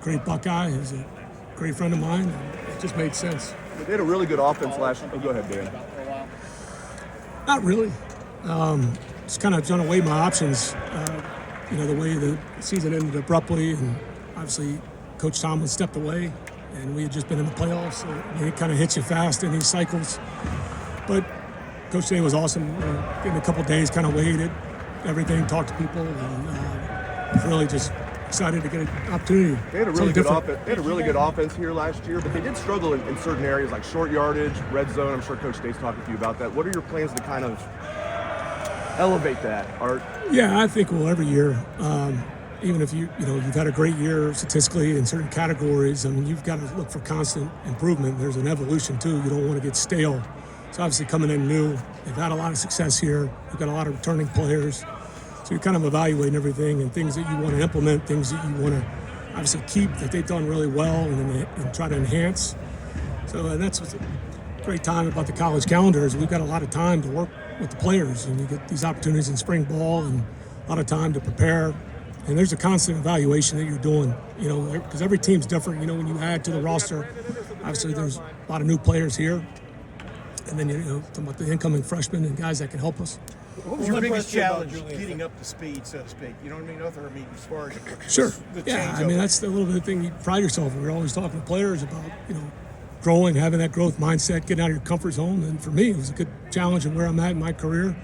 great Buckeye. He's a great friend of mine. And it just made sense. They had a really good offense last year. Oh, go ahead, Dan. Not really. Just kind of trying to weigh my options. The way the season ended abruptly, and obviously Coach Tomlin stepped away, and we had just been in the playoffs. So it kind of hits you fast in these cycles. But Coach Day was awesome. In a couple of days, kind of weighed it, everything, talked to people, and was really just excited to get an opportunity. They had a really good offense. They had a really good offense here last year, but they did struggle in certain areas like short yardage, red zone. I'm sure Coach Day's talking to you about that. What are your plans to kind of elevate that, Art? Yeah, I think every year, even if you've had a great year statistically in certain categories, I mean, you've got to look for constant improvement. There's an evolution too. You don't want to get stale. So obviously coming in new, they've had a lot of success here. You've got a lot of returning players. So you're kind of evaluating everything and things that you want to implement, things that you want to obviously keep that they've done really well and try to enhance. So that's what's a great time about the college calendar is we've got a lot of time to work with the players, and you get these opportunities in spring ball and a lot of time to prepare. And there's a constant evaluation that you're doing, because every team's different. When you add to the roster, obviously there's a lot of new players here. And then, talking about the incoming freshmen and guys that can help us. What was your biggest challenge getting up to speed, so to speak? You know what I mean? As far as sure. Yeah, I mean, that's the little bit of thing you pride yourself in. We're always talking to players about, growing, having that growth mindset, getting out of your comfort zone. And for me, it was a good challenge of where I'm at in my career.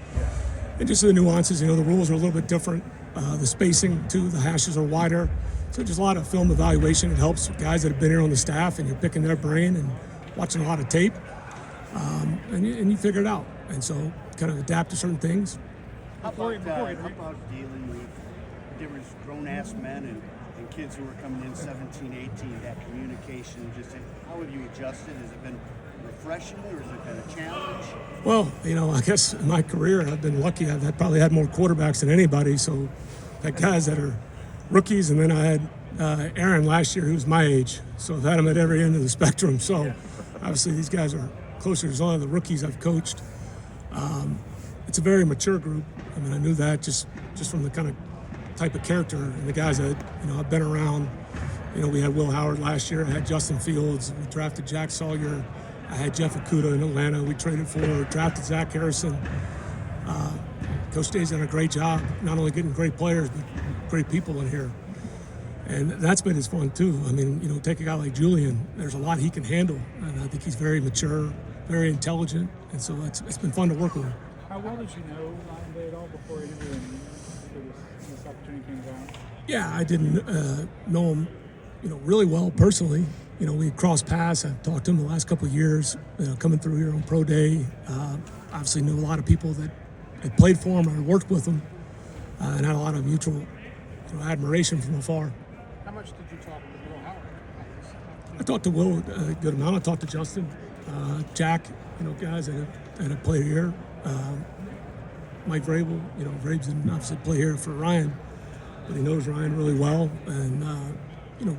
And just the nuances, the rules are a little bit different. The spacing, too, the hashes are wider. So just a lot of film evaluation. It helps with guys that have been here on the staff, and you're picking their brain and watching a lot of tape. And you figure it out. And so kind of adapt to certain things. How about dealing with different grown-ass men and kids who are coming in 17, 18, that communication, how have you adjusted? Has it been refreshing or has it been a challenge? Well, I guess in my career I've been lucky. I've probably had more quarterbacks than anybody. So I had guys that are rookies, and then I had Aaron last year who's my age. So I've had him at every end of the spectrum. So obviously these guys are closer to some of the rookies I've coached. It's a very mature group. I mean, I knew that just from the kind of type of character and the guys that, I've been around. We had Will Howard last year. I had Justin Fields. We drafted Jack Sawyer. I had Jeff Okudah in Atlanta. We traded for, drafted Zach Harrison. Coach Day's done a great job, not only getting great players, but great people in here. And that's been his fun, too. I mean, take a guy like Julian. There's a lot he can handle. And I think he's very mature, very intelligent. And so it's been fun to work with him. How well did you know Ryan Day at all before interviewing this opportunity came about? Yeah, I didn't know him, really well personally. We crossed paths. I've talked to him the last couple of years, coming through here on Pro Day. Obviously knew a lot of people that had played for him or worked with him, and had a lot of mutual admiration from afar. How much did you talk with Will Howard? I talked to Will a good amount. I talked to Justin, Jack, guys that have played here. Mike Vrabel, Vrabel's didn't obviously play here for Ryan, but he knows Ryan really well, and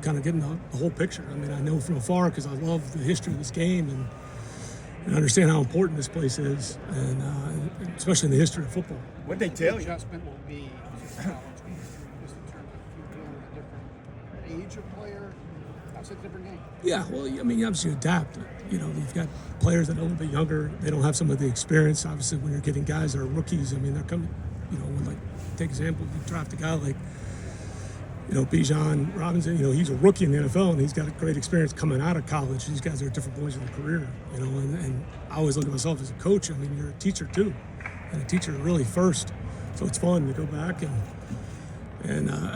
kind of getting the whole picture. I mean, I know from afar because I love the history of this game and understand how important this place is, and especially in the history of football. What'd they tell you? Adjustment will be just in terms of you dealing with a different age of player. That's a different game. Yeah, well, I mean, obviously you adapt. You've got players that are a little bit younger. They don't have some of the experience. Obviously, when you're getting guys that are rookies, I mean, they're coming, take example, you draft a guy like, Bijan Robinson, he's a rookie in the NFL, and he's got a great experience coming out of college. These guys are at different points in their career, and I always look at myself as a coach. I mean, you're a teacher too, and a teacher really first. So it's fun to go back and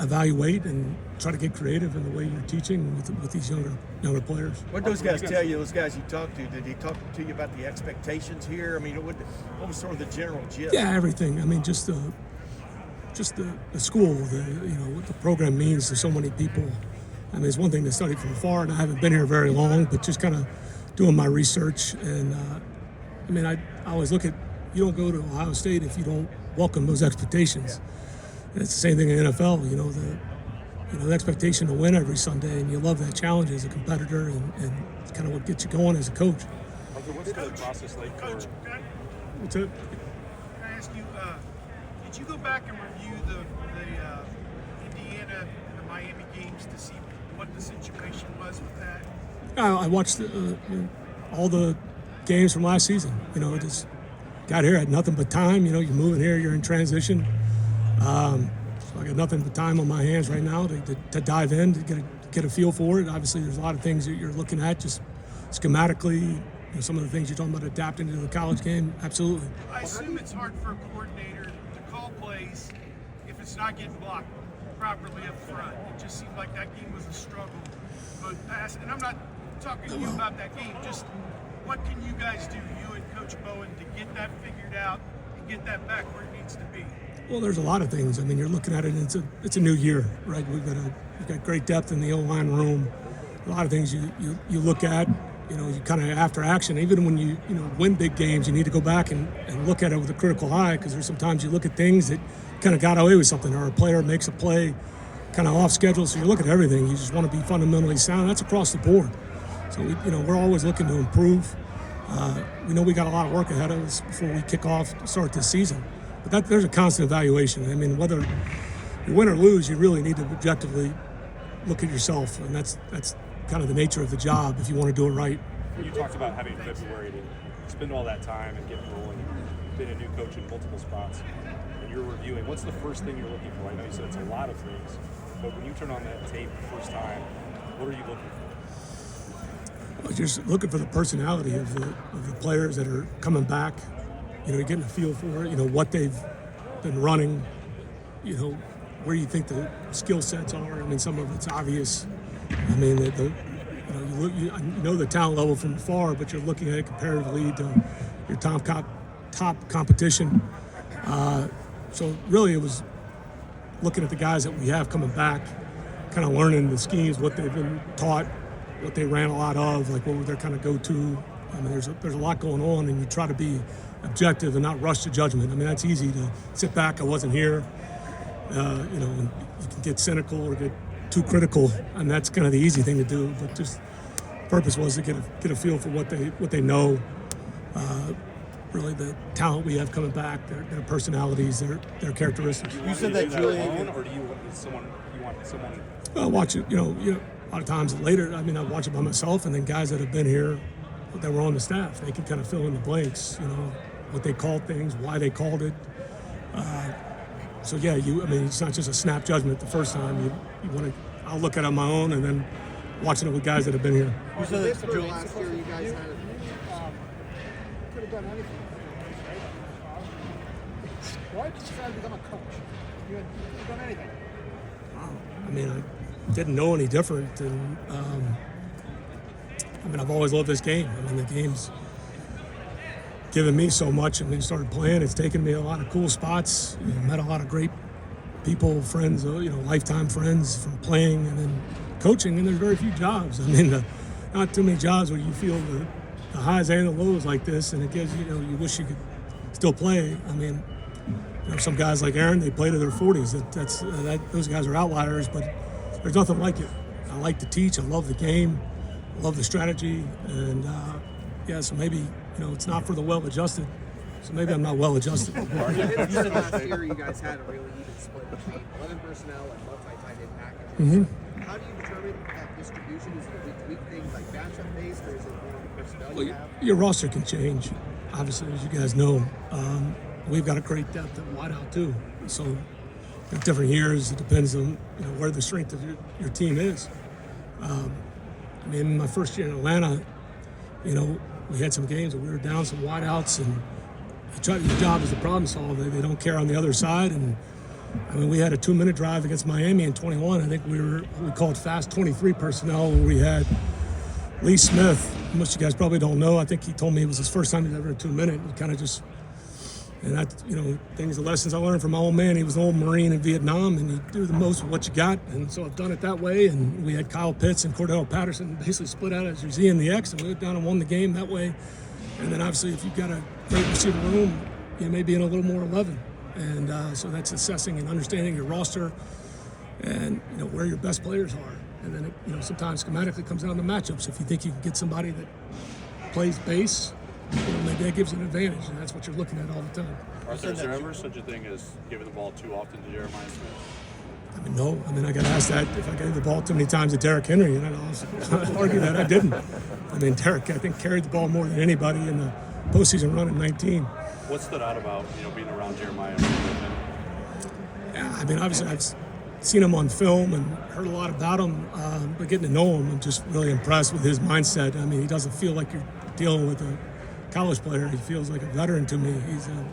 evaluate and try to get creative in the way you're teaching with these younger players. What did those guys tell you, those guys you talked to? Did they talk to you about the expectations here? I mean, what was sort of the general gist? Yeah, everything. I mean, just the school, what the program means to so many people. I mean, it's one thing to study from afar, and I haven't been here very long, but just kind of doing my research. And, I always look at, you don't go to Ohio State if you don't welcome those expectations. And it's the same thing in the NFL, the expectation to win every Sunday, and you love that challenge as a competitor, and it's kind of what gets you going as a coach. What's the process like Coach, What's it? can I ask you, did you go back and review the Indiana and the Miami games to see what the situation was with that? I watched all the games from last season. You know, just got here, had nothing but time. You know, you're moving here, you're in transition. So I got nothing but time on my hands right now to dive in, to get a feel for it. Obviously, there's a lot of things that you're looking at, just schematically. You know, some of the things you're talking about adapting to the college game, absolutely. I assume it's hard for a coordinator to call plays if it's not getting blocked properly up front. It just seemed like that game was a struggle. But pass, and I'm not talking to you about that game. Just what can you guys do, you and Coach Bowen, to get that figured out and get that back where it needs to be? Well, there's a lot of things. I mean, you're looking at it, and it's a new year, right? We've got great depth in the O-line room. A lot of things you look at. You know, you kind of after action, even when you win big games, you need to go back and look at it with a critical eye, because there's sometimes you look at things that kind of got away with something, or a player makes a play kind of off schedule. So you look at everything. You just want to be fundamentally sound. That's across the board. So we're always looking to improve. We know we got a lot of work ahead of us before we kick off to start this season. But there's a constant evaluation. I mean, whether you win or lose, you really need to objectively look at yourself, and that's kind of the nature of the job if you want to do it right. You talked about having February to spend all that time and get rolling. You've been a new coach in multiple spots, and you're reviewing. What's the first thing you're looking for? I know you said it's a lot of things, but when you turn on that tape the first time, what are you looking for? Well, just looking for the personality of the players that are coming back. You know, you're getting a feel for it. You know what they've been running. You know where you think the skill sets are. I mean, some of it's obvious. I mean, you know the talent level from afar, but you're looking at it comparatively to your top competition. So really, it was looking at the guys that we have coming back, kind of learning the schemes, what they've been taught, what they ran a lot of, like what were their kind of go-to. I mean, there's a lot going on, and you try to be objective and not rush to judgment. I mean, that's easy to sit back. I wasn't here. And you can get cynical or get too critical, and that's kind of the easy thing to do. But just purpose was to get a feel for what they know. Really, the talent we have coming back, their personalities, their characteristics. You said that Julian, or do you want someone? I watch it. A lot of times later. I mean, I watch it by myself, and then guys that have been here, that were on the staff, they can kind of fill in the blanks. What they called things, why they called it. So yeah, it's not just a snap judgment the first time. You want to. I'll look at it on my own, and then watching it with guys that have been here. You said that Julian, last year you guys had could have done anything. Why did you decide to become a coach? You could have done anything. I mean, I didn't know any different, and I've always loved this game. I mean, the game's given me so much. I mean, started playing. It's taken me a lot of cool spots. Met a lot of great people, friends, lifetime friends from playing and then coaching. And there's very few jobs. I mean, not too many jobs where you feel the highs and the lows like this, and it gives you wish you could still play. I mean, some guys like Aaron, they play to their 40s. Those guys are outliers, but there's nothing like it. I like to teach. I love the game. I love the strategy, and so maybe it's not for the well-adjusted. So maybe I'm not well-adjusted. You said last year you guys had a really even split between 11 personnel and multi-tight end packages. Mm-hmm. How do you determine that distribution? Is it a week-to-week thing, like matchup based, or is it more the personnel Well, you have? your roster can change, obviously, as you guys know. We've got a great depth at wideout too. So in different years, it depends on where the strength of your team is. In my first year in Atlanta, we had some games where we were down some wideouts, and your job is to problem solve. They don't care on the other side, and we had a 2-minute drive against Miami in 21. I think we called fast 23 personnel where we had Lee Smith. Most of you guys probably don't know. I think he told me it was his first time he'd ever in 2 minutes. He kind of just. And the lessons I learned from my old man. He was an old Marine in Vietnam, and you do the most with what you got. And so I've done it that way. And we had Kyle Pitts and Cordell Patterson basically split out as your Z and the X, and we went down and won the game that way. And then obviously, if you've got a great receiver room, you may be in a little more 11. And so that's assessing and understanding your roster and where your best players are. And then it, sometimes schematically comes down to matchups. If you think you can get somebody that plays base, maybe that gives you an advantage, and that's what you're looking at all the time. Is there ever such a thing as giving the ball too often to Jeremiah Smith? I mean, no. I mean, I got asked that if I gave the ball too many times to Derrick Henry, and I'd also argue that I didn't. I mean, Derrick, I think, carried the ball more than anybody in the postseason run in 19. What stood out about being around Jeremiah? Yeah, I mean, obviously I've seen him on film and heard a lot about him, but getting to know him, I'm just really impressed with his mindset. I mean, he doesn't feel like you're dealing with a college player. He feels like a veteran to me. He's a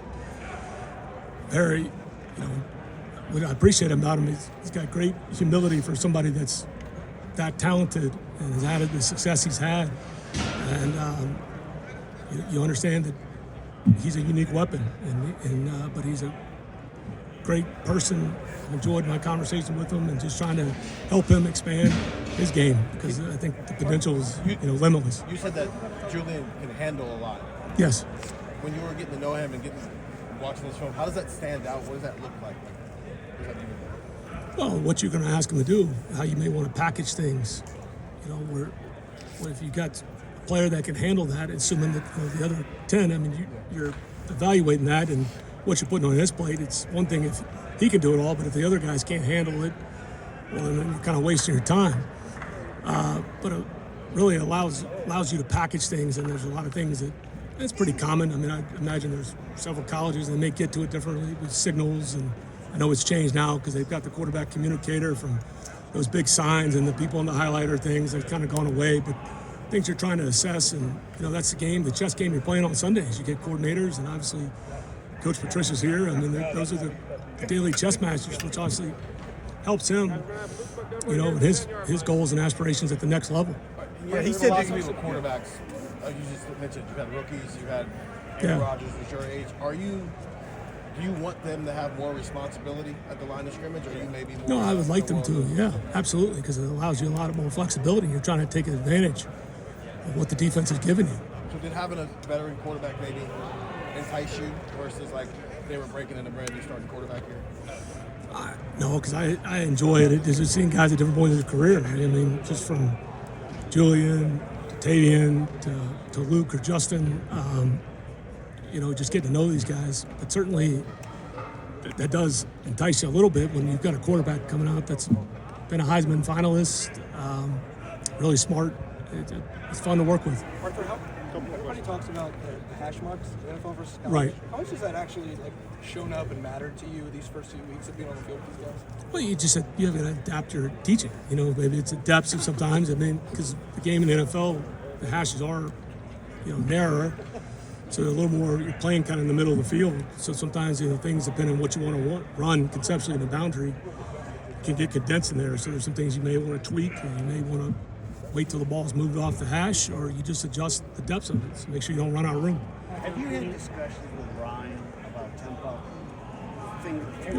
very, what I appreciate about him is he's got great humility for somebody that's that talented and has had the success he's had. And you understand that he's a unique weapon, but he's a great person. I've enjoyed my conversation with him and just trying to help him expand his game because I think the potential is limitless. You said that Julian can handle a lot. Yes. When you were getting to know him and watching this film, how does that stand out? What does that look like? What does that mean? Well, what you're going to ask him to do, how you may want to package things. What if you got a player that can handle that, assuming that the other 10, I mean, you're evaluating that and what you're putting on his plate. It's one thing if he can do it all, but if the other guys can't handle it, well, then you're kind of wasting your time. But it really allows you to package things, and there's a lot of things that it's pretty common. I mean, I imagine there's several colleges that may get to it differently with signals, and I know it's changed now because they've got the quarterback communicator from those big signs and the people on the highlighter things have kind of gone away, but things you're trying to assess, and that's the game, the chess game you're playing on Sundays. You get coordinators, and obviously Coach Patricia's here. I mean, those are the daily chess masters, which obviously helps him, with his goals and aspirations at the next level. Yeah, he said philosophy with quarterbacks. You just mentioned you've had rookies, you've had Aaron Rodgers was your age. Do you want them to have more responsibility at the line of scrimmage, or you maybe more? No, I would like them to. Yeah, absolutely, because it allows you a lot more flexibility. You're trying to take advantage of what the defense is giving you. So did having a veteran quarterback maybe entice you versus like they were breaking in a brand new starting quarterback here? No, because I enjoy it. It's just seeing guys at different points of their career. I mean, just from Julian to Tavian to Luke or Justin, just getting to know these guys. But certainly that does entice you a little bit when you've got a quarterback coming out that's been a Heisman finalist, really smart. It's fun to work with. Arthur, everybody talks about the hash marks, NFL versus college. Right. How much has that actually shown up and mattered to you these first few weeks of being on the field with these guys? Well, you have to adapt your teaching. Maybe it's a depth sometimes. I mean, because the game in the NFL, the hashes are, narrower. So a little more, you're playing kind of in the middle of the field. So sometimes, things depending on what you want to run conceptually in the boundary can get condensed in there. So there's some things you may want to tweak, or you may want to wait till the ball's moved off the hash, or you just adjust the depths of it. So make sure you don't run out of room. Have you had discussions with Ryan about tempo?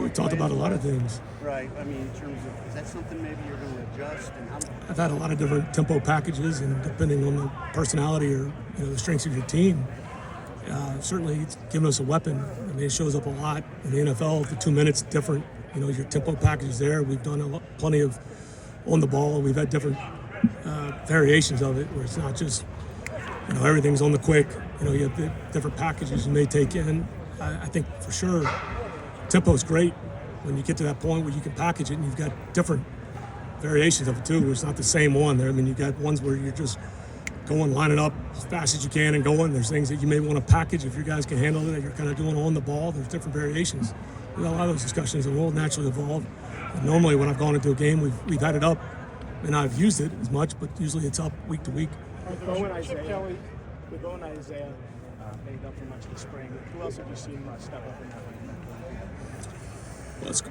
We talked about a lot of things. Right. I mean, in terms of, is that something maybe you're going to adjust? And I've had a lot of different tempo packages, and depending on the personality or the strengths of your team, certainly it's given us a weapon. I mean, it shows up a lot in the NFL. The 2 minutes different. Your tempo package is there. We've done plenty of on the ball. We've had different variations of it, where it's not just everything's on the quick. You have the different packages you may take in. I think for sure tempo is great when you get to that point where you can package it, and you've got different variations of it too, where it's not the same one there. I mean, you've got ones where you're just going, lining up as fast as you can and going. There's things that you may want to package if your guys can handle it, that you're kind of doing on the ball. There's different variations. We've had a lot of those discussions that will naturally evolve. And normally when I've gone into a game, we've had it up, and I've used it as much, but usually it's up week to week. With Owen Isaiah banged up for much of the spring, who else have you seen step up in that? Well, it's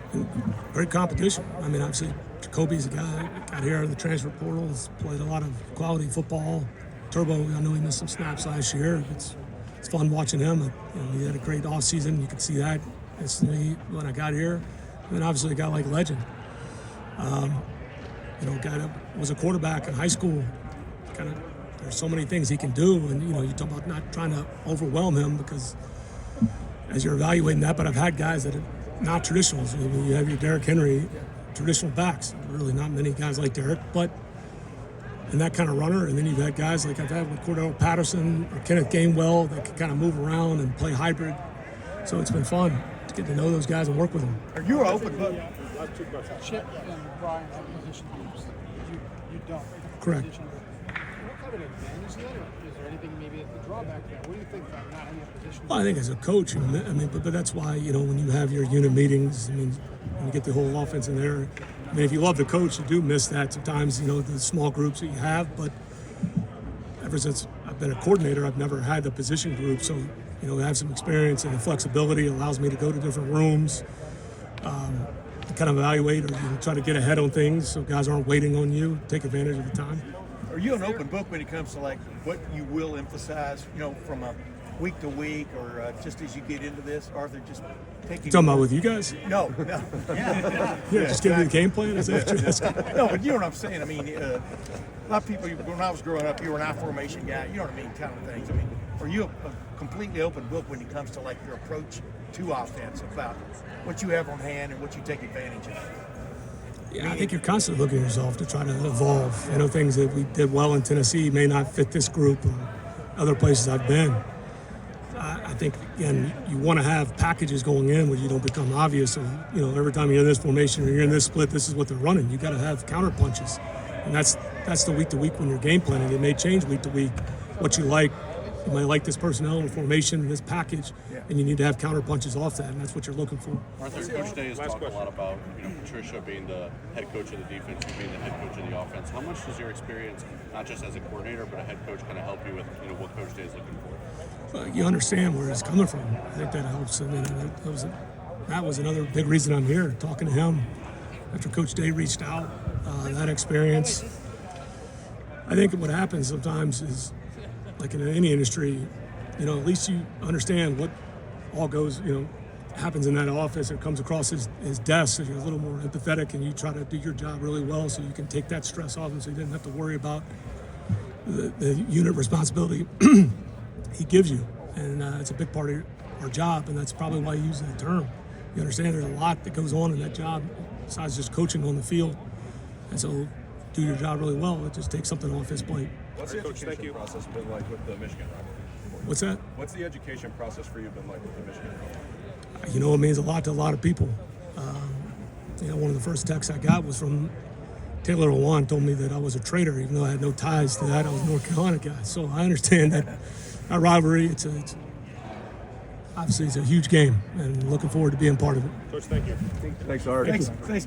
great competition. I mean, obviously, Jacoby's a guy that got here in the transfer portal, has played a lot of quality football. Turbo, I know he missed some snaps last year. It's fun watching him. He had a great offseason. You could see that instantly when I got here. And then obviously a guy like Legend. A guy that was a quarterback in high school. There's so many things he can do, and you talk about not trying to overwhelm him, because as you're evaluating that, but I've had guys that are not traditionals. I mean, you have your Derrick Henry, traditional backs. Really not many guys like Derrick, and that kind of runner. And then you've had guys like I've had with Cordell Patterson or Kenneth Gainwell that can kind of move around and play hybrid. So it's been fun to get to know those guys and work with them. You were open. Last two questions. Chip and Brian have position groups. You don't. Correct. Position group. What kind of advantage is that? Or is there anything maybe a drawback there? What do you think about not having a position group? Well, I think as a coach, I mean, but that's why, you know, when you have your unit meetings, I mean, when you get the whole offense in there, I mean, if you love the coach, you do miss that sometimes, you know, the small groups that you have. But ever since I've been a coordinator, I've never had the position group. So, you know, I have some experience, and the flexibility allows me to go to different rooms, to kind of evaluate or try to get ahead on things so guys aren't waiting on you. Take advantage of the time. Are you an open book when it comes to like what you will emphasize, you know, from a week to week or just as you get into this, Arthur, just taking. Talking about with you guys? No. Yeah. Just give me the game plan. Is that what you're asking? No, but you know what I'm saying. I mean, a lot of people, when I was growing up, you were an I formation guy. You know what I mean, kind of things. I mean, are you a completely open book when it comes to like your approach to offense about what you have on hand and what you take advantage of? Yeah, I think you're constantly looking at yourself to try to evolve. You know, things that we did well in Tennessee may not fit this group or other places I've been. I think, again, you want to have packages going in where you don't become obvious. So, you know, every time you're in this formation or you're in this split, this is what they're running. You got to have counter punches. And that's the week to week when you're game planning. It may change week to week what you like. You might like this personnel or formation, this package, and you need to have counter punches off that, and that's what you're looking for. Arthur, Coach Day has talked a lot about, you know, Patricia being the head coach of the defense, you being the head coach of the offense. How much does your experience, not just as a coordinator, but a head coach, kind of help you with, you know, what Coach Day is looking for? You understand where he's coming from. I think that helps. I mean, that was another big reason I'm here, talking to him after Coach Day reached out. That experience. I think what happens sometimes is, like in any industry, you know, at least you understand what all goes, you know, happens in that office. It comes across his desk, so you're a little more empathetic and you try to do your job really well so you can take that stress off him so you didn't have to worry about the unit responsibility he gives you. And it's a big part of our job, and that's probably why you use that term. You understand there's a lot that goes on in that job besides just coaching on the field. And so do your job really well. It just takes something off his plate. What's the education process been like with the Michigan rivalry? What's that? What's the education process for you been like with the Michigan rivalry? You know, it means a lot to a lot of people. You know, one of the first texts I got was from Taylor Lewan, told me that I was a traitor, even though I had no ties to that. I was a North Carolina guy. So I understand that rivalry. It's obviously it's a huge game, and looking forward to being part of it. Coach, thank you. Thanks, Art. Thanks.